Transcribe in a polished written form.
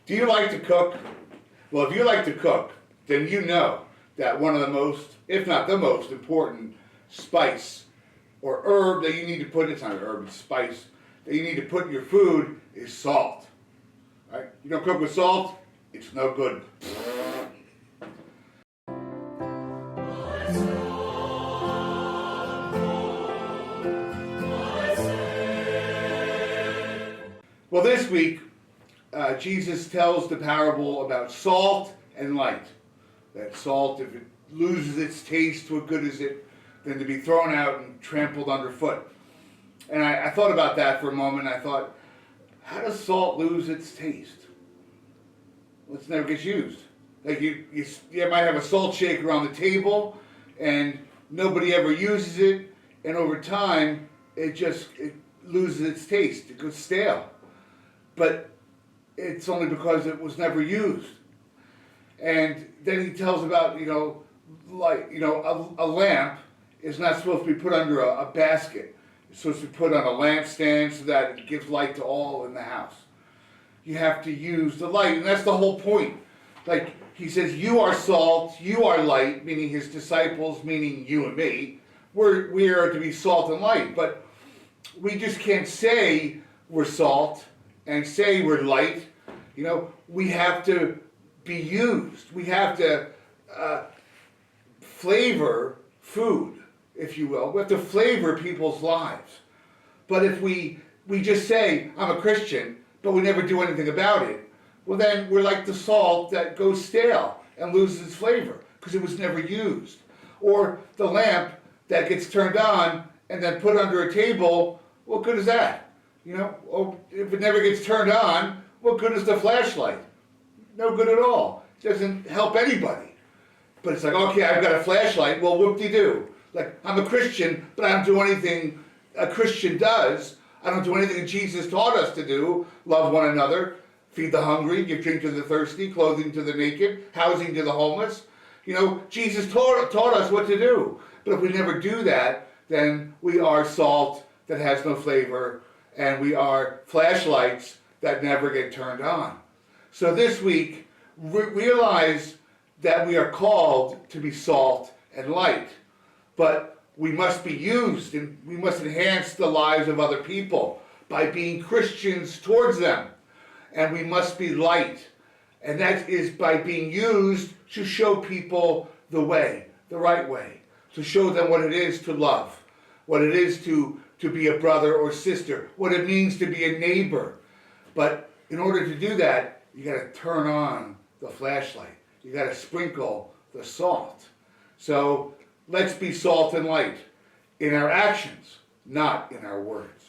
Do you like to cook? Well, if you like to cook, then you know that one of the most, if not the most important spice or herb that you need to put, it's not an herb, it's spice, that you need to put in your food is salt. Right? You don't cook with salt, it's no good. Well, this week, Jesus tells the parable about salt and light. That salt, if it loses its taste, what good is it than to be thrown out and trampled underfoot? And I thought about that for a moment. I thought, how does salt lose its taste? Well, it never gets used. Like you might have a salt shaker on the table, and nobody ever uses it, and over time, it loses its taste. It goes stale. But it's only because it was never used. And then he tells about, a lamp is not supposed to be put under a basket. It's supposed to be put on a lampstand so that it gives light to all in the house. You have to use the light, and that's the whole point. Like he says, you are salt, you are light, meaning his disciples, meaning you and me. We are to be salt and light, but we just can't say we're salt and say we're light. We have to be used. We have to flavor food, if you will. We have to flavor people's lives. But if we just say, I'm a Christian, but we never do anything about it, well then we're like the salt that goes stale and loses its flavor because it was never used. Or the lamp that gets turned on and then put under a table, what good is that? If it never gets turned on, what good is the flashlight? No good at all. It doesn't help anybody. But it's like, okay, I've got a flashlight, well, whoop-de-doo. Like, I'm a Christian, but I don't do anything a Christian does. I don't do anything Jesus taught us to do. Love one another, feed the hungry, give drink to the thirsty, clothing to the naked, housing to the homeless. Jesus taught us what to do. But if we never do that, then we are salt that has no flavor, and we are flashlights that never get turned on. So this week, realize that we are called to be salt and light, but we must be used, and we must enhance the lives of other people by being Christians towards them. And we must be light, and that is by being used to show people the way, the right way, to show them what it is to love, what it is to be a brother or sister, what it means to be a neighbor. But in order to do that, you got to turn on the flashlight. You got to sprinkle the salt. So let's be salt and light in our actions, not in our words.